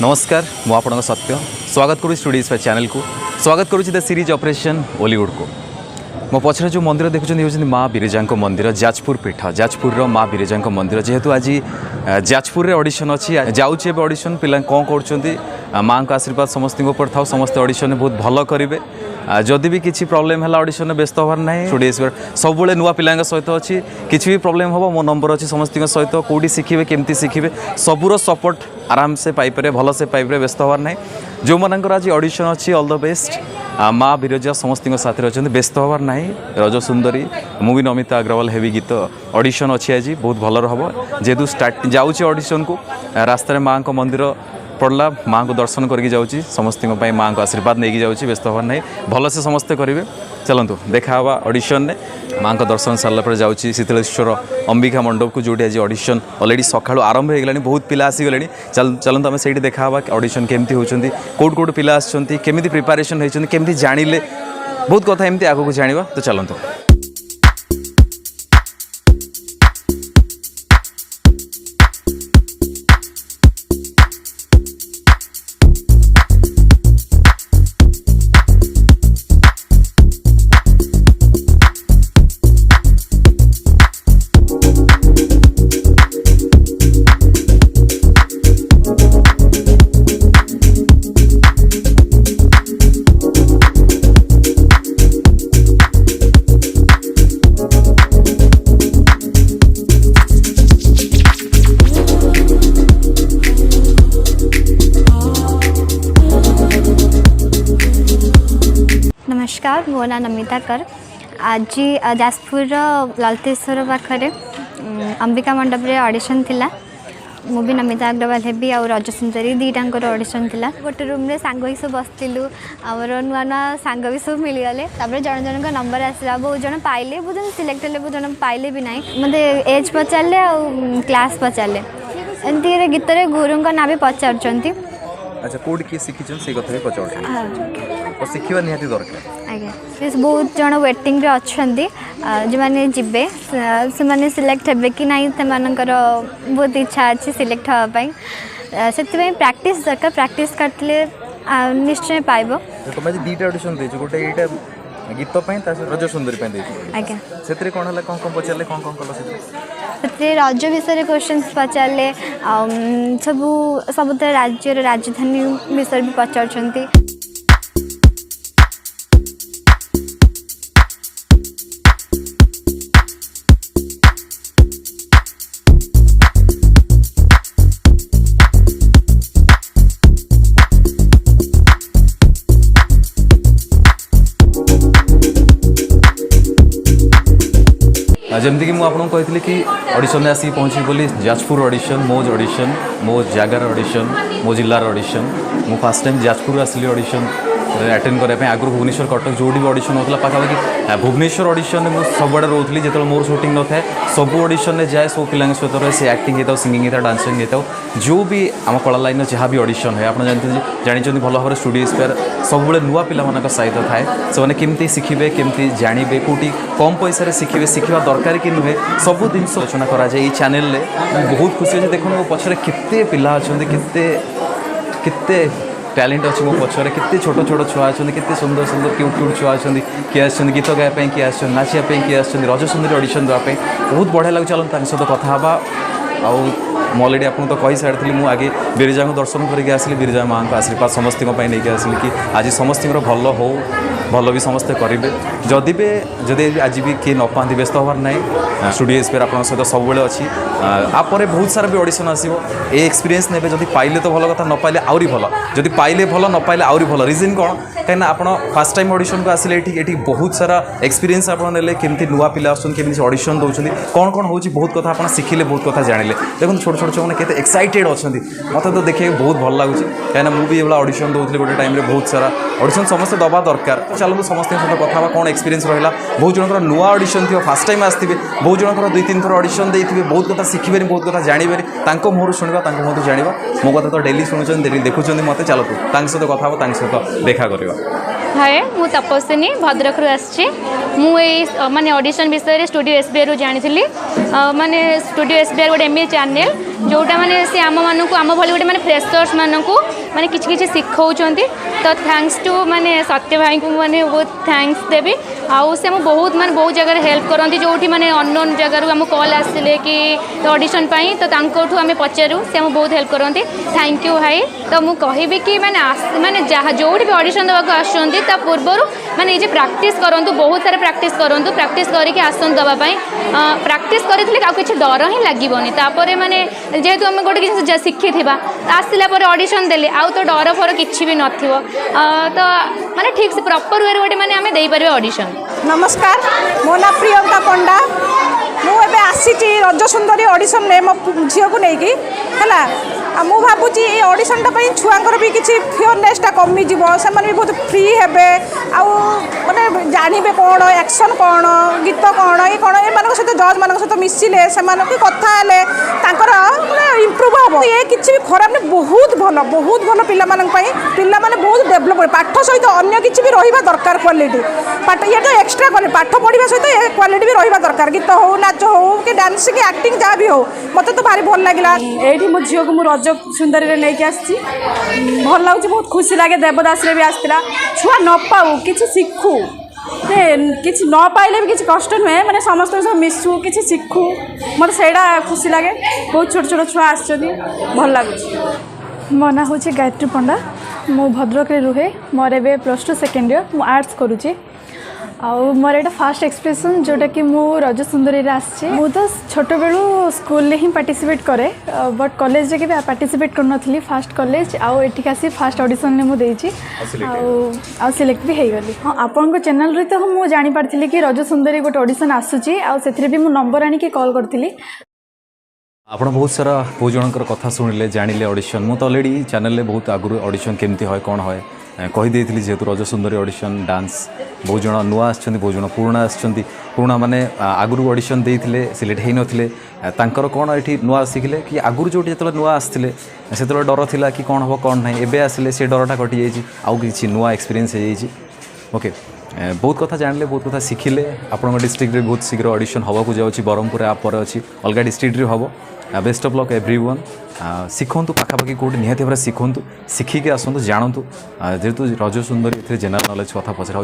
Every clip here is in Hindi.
नमस्कार मु आपन सत्य स्वागत करूँ स्टूडियोज फाइव चैनल को स्वागत करुँच द सीरीज ऑपरेशन हॉलीवुड को मो पछरे जो मंदिर देखुं माँ बिरजा मंदिर जाजपुर पीठ जाजपुर माँ बिरजा मंदिर जेहेतु आज जाजपुर रे ऑडिशन अच्छी जाऊँचे ऑडिशन पिला कौन कर माँ का आशीर्वाद समस्त ऊपर था समस्त ऑडिशन बहुत भल करेंगे जदि भी किसी प्रॉब्लम है ऑडिशन में व्यस्त हबार ना स्टूडियो सब नुआ पिला सहित अच्छी किसी भी प्रॉब्लम हम मो नंबर अच्छी समस्त सहित कौटी शिखे केमती शिखे सबूर सपोर्ट आराम से पाइपर भल से पाइपर व्यस्त हबार ना जो मानकर आज ऑडिशन अच्छी ऑल द बेस्ट माँ बिरजा समस्त साथ अच्छे व्यस्त हबार ना रज सुंदरी मुवी नमिता अग्रवाल हेवी गीत ऑडिशन अच्छी आज बहुत भल हम जेहेतु स्टार्ट जाऊँचे ऑडिशन को रास्तार माँ को मंदिर पड़ला माँ को दर्शन करके जाऊँगी समस्त माँ को आशीर्वाद नहीं जाऊँगी व्यस्त हबार ना भल से समस्ते करेंगे चलतु देखा ऑडिशन ने माँ को दर्शन सारापर जाऊँगी शीतलेश्वर अंबिका मंडप को जो आज ऑडिशन ऑलरेडी सका आरंभ हो गलानी बहुत पिला आसीगले चलते आम से देखा ऑडिशन केमती होती कौट कौट पिला आमती प्रिपारेसन होती केमती जानिले बहुत कथा एमती आगे को जाना तो चलतु नमस्कार मो ना नमिता कर आज जाजपुर ललतेश्वर पाखे अंबिका मंडप रे ऑडिशन थिला मुवी नमिता अग्रवाल हेबी और रज सुंदरी दीटांकर ऑडिशन थिला गोटे रूम रे सांग ही सब बसलु आमर नुआ नुआ सांग भी सब मिलगले जन जन का नंबर आसला बहुत जन पाइले बहुत जन सिलेक्ट हेले बहुत जन पाइले भी ना मत एज पचारे आ क्लास पचारे एमती गीत गुरु का ना भी पचार अच्छा कोड किए शिखी से कथा भी पचार शिखा निहाती दरकार आज्ञा बहुत जन वेटिंग रे अच्छी जो मैंने जीवे से मैंने सिलेक्ट हे कि ना बहुत इच्छा अच्छी सिलेक्ट हाँपाई से प्रैक्टिस दरकार प्रैक्टिस करते निश्चय पाइब तुम आज दुईटा ऑडिशन देछ गोटे एटा गीत रज सुंदरी आज्ञा से कौन है कौन कौन पचारे कौन कौन कल से रज विषय क्वेश्चंस पचारे सबू सब राज्य राजधानी विषय भी पचार जमती कि मुझे कही कि ऑडिशन में आसिक पहुँची बोली जाजपुर ऑडिशन मो जगार ऑडिशन मो जिलार ऑडिशन मु फास्ट टाइम जाजपुर आसली ऑडिशन अटेंड करने आगु भुवनेश्वर कटक जो भी ऑडिशन होता पाखापाखि भुवनेश्वर ऑडिशन में सबुआड़े रोली जो मोर शूटिंग न थाए सब ऑडिशन में जाए सब पिला सहित रहे से एक्टिंग होता सिंगिंग होता डांसिंग होता जो भी आम कला लाइन जहाँ भी ऑडिशन है आप जानते भल भाव स्टूडियो स्पेयर सब नुआ पिला सहित थाए से केमती शिखे केमती जानवे कौटी कम पैसा शिखे शिखा दरकार कि नुहे सब जिन आलोचना कराए चैनल बहुत खुशी अच्छे देखो मो पछरे केते पिला अच्छा केते टैलेंट अच्छे मो पछरे केते छोट छोट छुआ अच्छा केते सुंदर सुंदर क्यूट क्यूट छुआ अच्छा किए आस गीत गायापी किए आस नाचापी किए आस रज सुंदरी ऑडिशन देवाई बहुत बढ़िया लगे चलते सहित कथा हाँ ऑलरेडी आपको तो कही सारी मुझे आगे बिरजा को दर्शन करके आसली बिरजा माँ का आशीर्वाद समस्त नहीं आसली कि आज समस्त भल हो भल भी समस्ते करेंगे जदि आज भी किए न पाती व्यस्त हबार ना स्टूडियो स्पेयर आप सहित सब अच्छी आपर बहुत सारा भी ऑडिशन आसो ये एक्सपीरियंस ने जब पाइले तो भल कथा न पाइले आहरी भल जदि पाइले भल न पाइले आहरी भल रिजन कौन कहीं आप फास्ट टाइम ऑडिशन को आसिले ये बहुत सारा एक्सपीरियंस आप केमती नुआ पिला आसुँच ऑडिशन दौरान कौन कौन हो बहुत कथा आप शिखिले बहुत कथा जानिले देखो छोट छोट छुआ मैंने एक्साइटेड अच्छा मत तो देखिए बहुत भल लगुच कहीं मुझे ये ऑडिशन दूसरी गोटे टाइम बहुत सारा ऑडिशन समस्त दबा दरकार चलते समस्त सहित कथा कौन एक्सपीरियंस रहा बहुत जनकर नुआ ऑडिशन थी फास्ट टाइम आसते बहुत जनकर 2-3 थर ऑडिशन देते बहुत कथा शिखे बहुत कथा जानवे मुहर शुणा मुहर जाना मो कथा तो डेली शुणुच्च डेली देखुं मत चलतु सहित कथा सहित देखा करवा। हाय मु तपस्विनी भद्रक आसी माने ऑडिशन विषय स्टूडियो एसबीआई रु जानी माने स्टूडियो एसबीआई गोटे एमए चैनल जोटा माने से आम मानक आम भली गोटे माने फ्रेशर्स मानक माने किछि शिखाउछन तो थैंक्स टू माने सत्य भाई को माने बहुत थैंक्स देवी आउ से बहुत माने बहुत जगह हेल्प करती जो माने अननोन जगह आम कॉल आसिले कि ऑडिशन पाई तो तांकोठू आमे पचारू से हम बहुत हेल्प करती थैंक यू भाई तो मु कहबी कि माने जहाँ जो भी ऑडिशन देवाक आसुँच ता पूर्वर माने ये प्रैक्टिस करूँ बहुत सारा प्रैक्टिस करूँ प्रैक्टिस करके आसन दवाई प्रैक्टिस करते किसी डर ही लगे तापर माने जेहेतु आम गोटे किसी शिखी आसला ऑडिशन देले आउ तो डर फर कि भी नथिबो तो माने ठीक से प्रॉपर वे गोटे माने आमे देई परिबे ऑडिशन। नमस्कार मो ना प्रियंका पंडा मुझे आसी रज सुंदरी ऑडिशन ने मो झील को लेकिन है मु भावुची ये ऑडिशन टाइम छुआर भी किसी फियरनेसटा कमिज से भी बहुत फ्री हेबे आउ माने जानवे कौन एक्शन कौन गीत कौन ये कौन ये सहित जज मान सहित मिसिले से कथा इम्प्रूव हम ये किसी भी खराब नहीं बहुत भल पिला माने बहुत डेभलप पाठ सहित अन्य किसी भी रहा दरकार क्वालिटी पाठ ये तो एक्सट्रा क्वालिटी पाठ पढ़ा सहित ये क्वालिटी भी रहा दरकार गीत हो नाच हो कि डांसिंग एक्टिंग जहाँ भी हो मत तो भारी भल लगे ये मो झील को रज सुंदरी लेके आसी भल लगे बहुत खुशी लगे देवदास भी आसला छुआ न पाऊ कि शिखु किसी न पाइले भी किसी कष्ट नुहे मैंने समस्त सब मिसु किसी शिखु मत से खुशी लगे बहुत छोट छोट छुआ आस भल लगुच। मो ना हूँ गायत्री पंडा मु भद्रक रुहे मोर ए +2 सेकेंड ईयर मु आर्ट्स करुँची आउ मोर एटा फास्ट एक्सप्रेशन जोटा कि मु रज सुंदरी आसी मु तो छोट बेलू स्कूल ही पार्टिसिपेट करे बट कॉलेज के पार्टिसिपेट कर फास्ट कॉलेज आउ एठिक आसी फास्ट ऑडिशन ने मुझे आउ सिलेक्ट भी होगली। हाँ आपण चैनल रे तो मु जानी पारथि कि रज सुंदरी गोटे ऑडिशन आसूची आउ सेथरे भी मु नंबर आनी कॉल करथिली। आप बहुत सारा बहुत जनकर कथा शुणिले जानिले ऑडिशन मुझे अलरेडी चैनल में बहुत आगु ऑडिशन केमती है कौन है कहीदे जेहेतु रज सुंदरी ऑडिशन डांस बहुत जन नुआ आसछन्ति बहुत जन पुराणा आसछन्ति पुराणा माने आगु ऑडिशन देइथिले सिलेक्ट हेइ नथिले तांकर कौन ये नुआ शिखिले कि आगु जो जो नुआ आसते से डर थिला कि कौन हम कौन ना एबे आसिले से डरटा कटि जाइए आउ किछि नुआ एक्सपीरियंस हो जाइए ओके बहुत कथा जानले बहुत कथा शिखिले आपण डिस्ट्रिक्ट रे बहुत शीघ्र ऑडिशन हवा को जाउछि बरहमपुर आप पर अछि अलग डिस्ट्रिक्ट रे हबो best of luck everyone Shikhu पाखापाखि Kaut निहाती भाव शिखु शिखिकी आसतु जानतु जेहेतु रज सुंदरी जेनराल नॉलेज कथा पचरा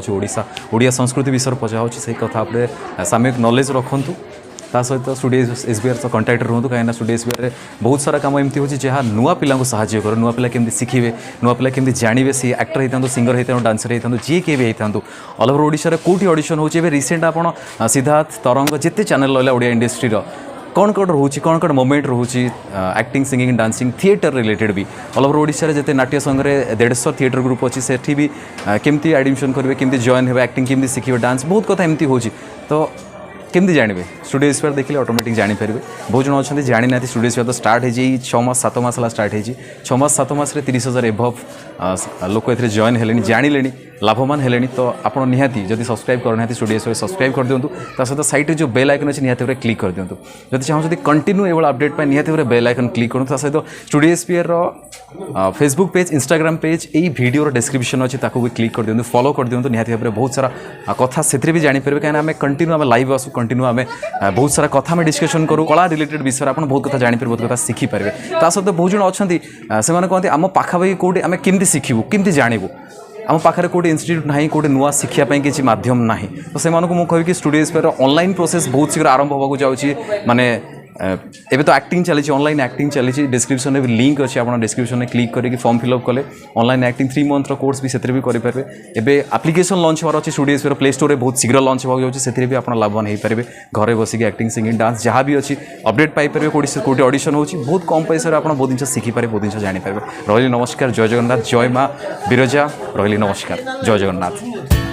ओडिया संस्कृति विषय पचरा से कथा सामयिक नॉलेज रखु ता सहित स्टूडियो एसबीआई सह कंटाक्ट रुहतु कहीं स्टूडियो एसबीआई बहुत सारा काम एमती होची जहाँ नुआ पिला साहाय्य कर नुआ पिला केमती शिखिबे नुआ पिला केमती जानवे सी एक्टर होता सिंगर होता डांसर होता जी किए भी होता ऑल ओवर ओडिशा रे कोठी ऑडिशन होची एबे रिसेंट आपण सिद्धार्थ तरंग जिते चैनल रहा ओडिया इंडस्ट्री कौन कौन रोचे कौन कौन मोमेंट रोचे acting singing dancing theatre related भी ऑल ओवर ओडिशा जिते नाट्य संघ में 150 थिएटर ग्रुप अच्छी से भी केमती एडमिशन करेंगे केमती जॉइन हे एक्टिंग केमती शिखे डांस बहुत कथा एमती होची तो केमती जानवे स्टूडियो एसबीआई देखिए ऑटोमेटिक जानीपर बहुत जन अच्छा जानी ना स्टूडियो एसबीआई तो स्टार्ट हो 6 मास 7 मास स्टार्ट हो 6 मास 7 मास 30,000 एभव लोक ए जॉइन है जानिले लाभवान है तो आप निहाती जब सब्सक्राइब करना स्टूडियो एसबीआई सब्सक्राइब कर दिंतु सहित साइड जो बेल आइकन अच्छे निहाती क्लिक कर दिंतु जब चाहूँ कंटिन्यू ये अपडेट पर निहाती बेल आइकन क्लिक करूँ सहित studio SBI Facebook page Instagram page यही वीडियो डिस्क्रिप्शन अच्छी भी क्लिक कर दिंतु फॉलो कर दिंतु निहाती भाव बहुत सारा कथा से भी जानीपर कहीं आम कंटिन्यू आम लाइव आसू कंटिन्यू आम बहुत सारा कथा में डिस्कशन करूँ कला रिलेटेड विषय आप बहुत कथा जानीपर बहुत कथा शिखिपारे ता सहित बहुत जन अच्छा से कहते आम पाखापाखि कौटे आम केमती शिखू केमती जानू आम पाखे कौटे इन्स्टिट्यूट ना कौटे नुआ शिखापी किसी माध्यम ना तो से मुझे कह स्टूडियो एसबीआई ऑनलाइन प्रोसेस बहुत शीघ्र आरंभ होगा जाऊँगी माने एबे तो एक्टिंग चली ऑनलाइन एक्टिंग चली डिस्क्रिप्शन में भी लिंक अच्छी आप डिस्क्रिप्शन में क्लिक करके फॉर्म फिलअप कले ऑनलाइन एक्टिंग 3 मंथर कोर्स भी से भी करेंगे एबे एप्लिकेशन लॉन्च होवार अच्छी स्टूडियो एसबीआई प्ले स्टोर में बहुत शीघ्र लॉन्च होगा से भी आप लाभवान हो पारे घरे बसिक एक्टिंग सिंगिंग डांस जहाँ भी अच्छी अपडेट पाइपर कौटे ऑडिशन हो बहुत कम पैसा आप बहुत जिन शिखिपारे बहुत जिन जानीपर रही नमस्कार जय जगन्नाथ जय माँ बिरजा रही नमस्कार जय जगन्नाथ।